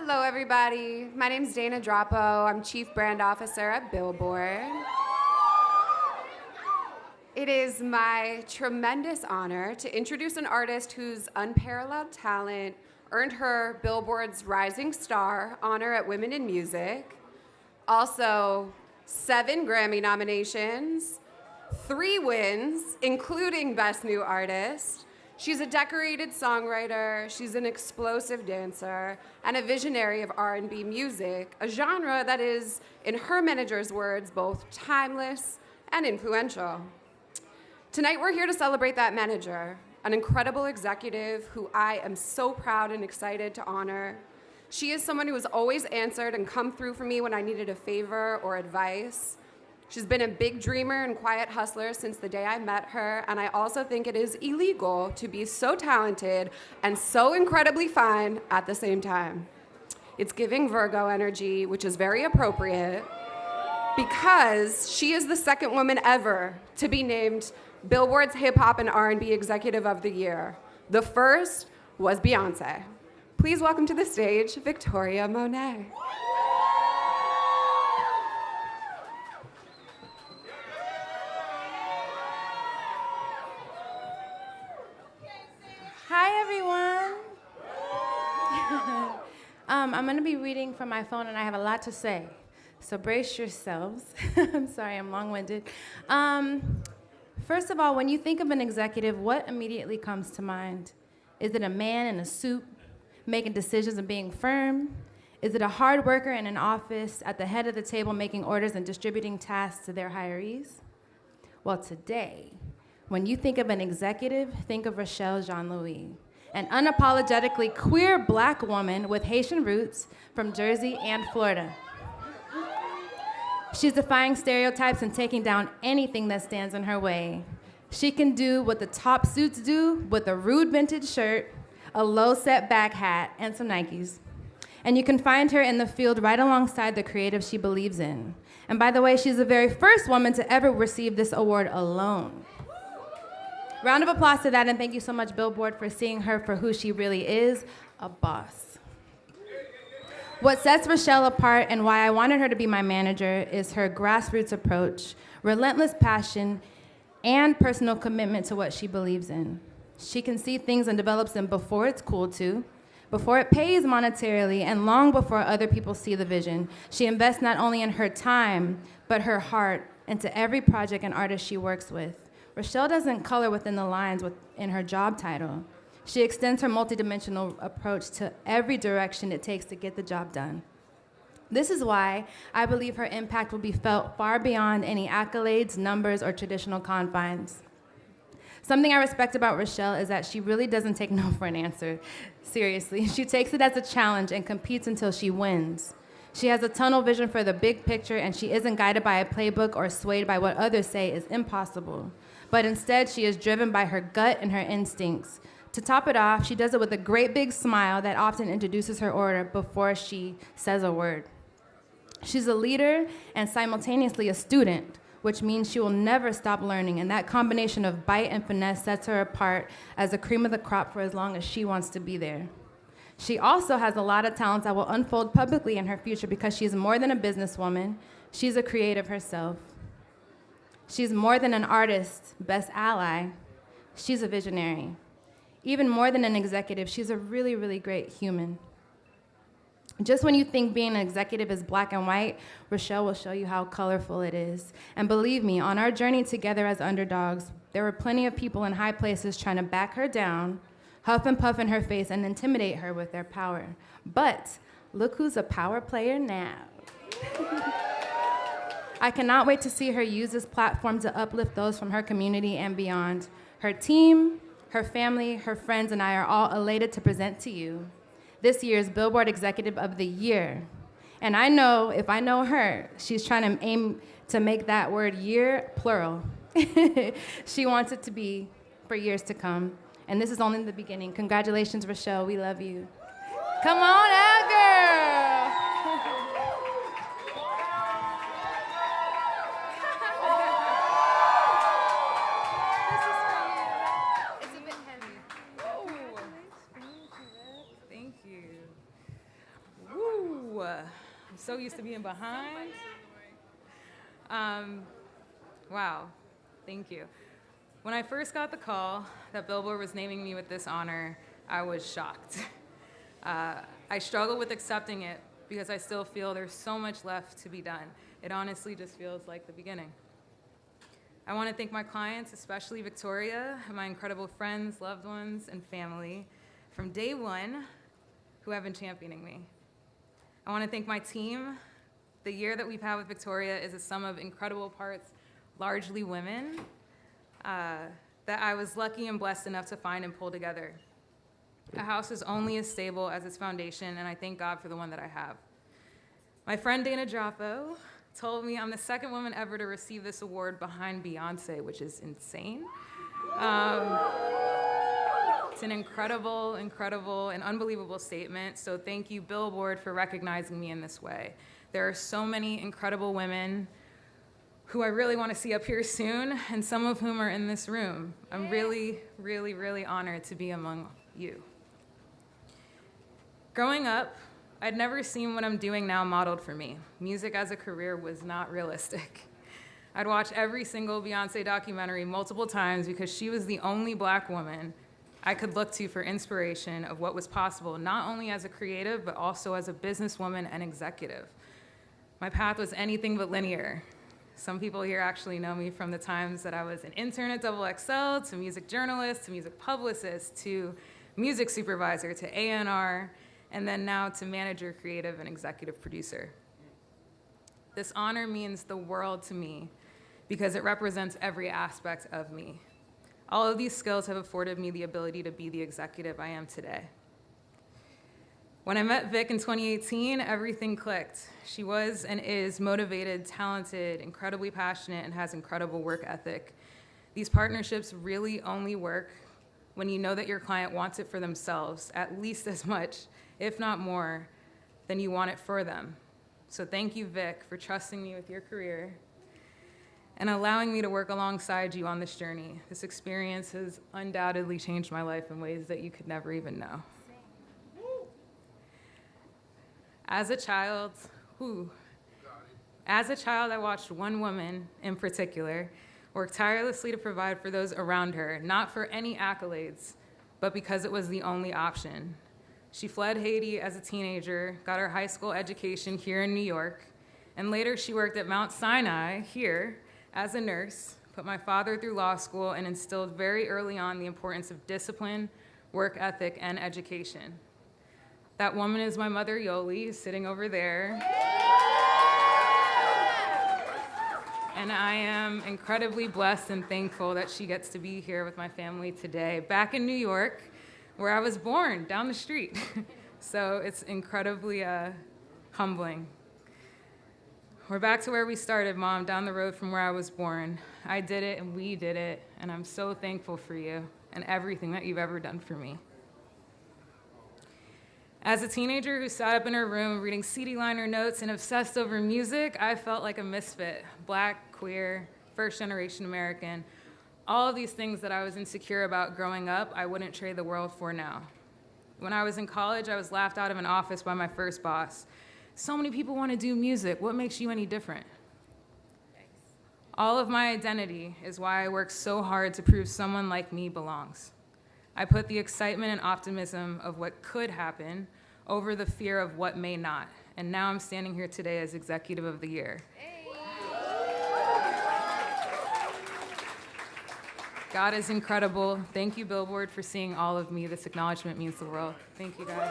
Hello, everybody. My name's Dana Droppo. I'm Chief Brand Officer at Billboard. It is my tremendous honor to introduce an artist whose unparalleled talent earned her Billboard's Rising Star honor at Women in Music. Also, 7 Grammy nominations, 3 wins, including Best New Artist. She's a decorated songwriter, she's an explosive dancer, and a visionary of R&B music, a genre that is, in her manager's words, both timeless and influential. Tonight we're here to celebrate that manager, an incredible executive who I am so proud and excited to honor. She is someone who has always answered and come through for me when I needed a favor or advice. She's been a big dreamer and quiet hustler since the day I met her, and I also think it is illegal to be so talented and so incredibly fine at the same time. It's giving Virgo energy, which is very appropriate, because she is the second woman ever to be named Billboard's Hip Hop and R&B Executive of the Year. The first was Beyonce. Please welcome to the stage, Victoria Monét. Hi, everyone. I'm going to be reading from my phone, and I have a lot to say. So brace yourselves. I'm sorry, I'm long-winded. First of all, when you think of an executive, what immediately comes to mind? Is it a man in a suit making decisions and being firm? Is it a hard worker in an office at the head of the table making orders and distributing tasks to their hirees? Well, today, when you think of an executive, think of Rachelle Jean-Louis, an unapologetically queer Black woman with Haitian roots from Jersey and Florida. She's defying stereotypes and taking down anything that stands in her way. She can do what the top suits do with a rude vintage shirt, a low-set back hat, and some Nikes. And you can find her in the field right alongside the creative she believes in. And by the way, she's the very first woman to ever receive this award alone. Round of applause to that, and thank you so much, Billboard, for seeing her for who she really is, a boss. What sets Rachelle apart and why I wanted her to be my manager is her grassroots approach, relentless passion, and personal commitment to what she believes in. She can see things and develops them before it's cool to, before it pays monetarily, and long before other people see the vision. She invests not only in her time, but her heart into every project and artist she works with. Rachelle doesn't color within the lines in her job title. She extends her multidimensional approach to every direction it takes to get the job done. This is why I believe her impact will be felt far beyond any accolades, numbers, or traditional confines. Something I respect about Rachelle is that she really doesn't take no for an answer. Seriously, she takes it as a challenge and competes until she wins. She has a tunnel vision for the big picture, and she isn't guided by a playbook or swayed by what others say is impossible. But instead, she is driven by her gut and her instincts. To top it off, she does it with a great big smile that often introduces her order before she says a word. She's a leader and simultaneously a student, which means she will never stop learning, and that combination of bite and finesse sets her apart as the cream of the crop for as long as she wants to be there. She also has a lot of talents that will unfold publicly in her future because she's more than a businesswoman. She's a creative herself. She's more than an artist, best ally. She's a visionary. Even more than an executive, she's a really, really great human. Just when you think being an executive is black and white, Rachelle will show you how colorful it is. And believe me, on our journey together as underdogs, there were plenty of people in high places trying to back her down, huff and puff in her face, and intimidate her with their power. But look who's a power player now. I cannot wait to see her use this platform to uplift those from her community and beyond. Her team, her family, her friends, and I are all elated to present to you this year's Billboard Executive of the Year. And I know, if I know her, she's trying to aim to make that word year plural. She wants it to be for years to come. And this is only the beginning. Congratulations, Rachelle. We love you. Come on out, girl. Woo! I'm so used to being behind. Wow, thank you. When I first got the call that Billboard was naming me with this honor, I was shocked. I struggle with accepting it because I still feel there's so much left to be done. It honestly just feels like the beginning. I want to thank my clients, especially Victoria, and my incredible friends, loved ones, and family from day one who have been championing me. I want to thank my team. The year that we've had with Victoria is a sum of incredible parts, largely women, that I was lucky and blessed enough to find and pull together. A house is only as stable as its foundation, and I thank God for the one that I have. My friend Dana Joppo told me I'm the second woman ever to receive this award behind Beyonce, which is insane. It's an incredible, and unbelievable statement, so thank you, Billboard, for recognizing me in this way. There are so many incredible women who I really want to see up here soon, and some of whom are in this room. I'm really, really, really honored to be among you. Growing up, I'd never seen what I'm doing now modeled for me. Music as a career was not realistic. I'd watch every single Beyonce documentary multiple times because she was the only Black woman I could look to for inspiration of what was possible, not only as a creative, but also as a businesswoman and executive. My path was anything but linear. Some people here actually know me from the times that I was an intern at XXL, to music journalist, to music publicist, to music supervisor, to A&R, and then now to manager, creative, and executive producer. This honor means the world to me because it represents every aspect of me. All of these skills have afforded me the ability to be the executive I am today. When I met Vic in 2018, everything clicked. She was and is motivated, talented, incredibly passionate, and has incredible work ethic. These partnerships really only work when you know that your client wants it for themselves, at least as much, if not more, than you want it for them. So thank you, Vic, for trusting me with your career and allowing me to work alongside you on this journey. This experience has undoubtedly changed my life in ways that you could never even know. As a child, I watched one woman in particular work tirelessly to provide for those around her, not for any accolades, but because it was the only option. She fled Haiti as a teenager, got her high school education here in New York, and later she worked at Mount Sinai here as a nurse, put my father through law school, and instilled very early on the importance of discipline, work ethic, and education. That woman is my mother, Yoli, sitting over there. And I am incredibly blessed and thankful that she gets to be here with my family today, back in New York, where I was born, down the street. So it's incredibly humbling. We're back to where we started, Mom, down the road from where I was born. I did it and we did it, and I'm so thankful for you and everything that you've ever done for me. As a teenager who sat up in her room reading CD liner notes and obsessed over music, I felt like a misfit, Black, queer, first-generation American. All of these things that I was insecure about growing up, I wouldn't trade the world for now. When I was in college, I was laughed out of an office by my first boss. So many people want to do music. What makes you any different? All of my identity is why I work so hard to prove someone like me belongs. I put the excitement and optimism of what could happen over the fear of what may not. And now I'm standing here today as Executive of the Year. God is incredible. Thank you, Billboard, for seeing all of me. This acknowledgement means the world. Thank you, guys.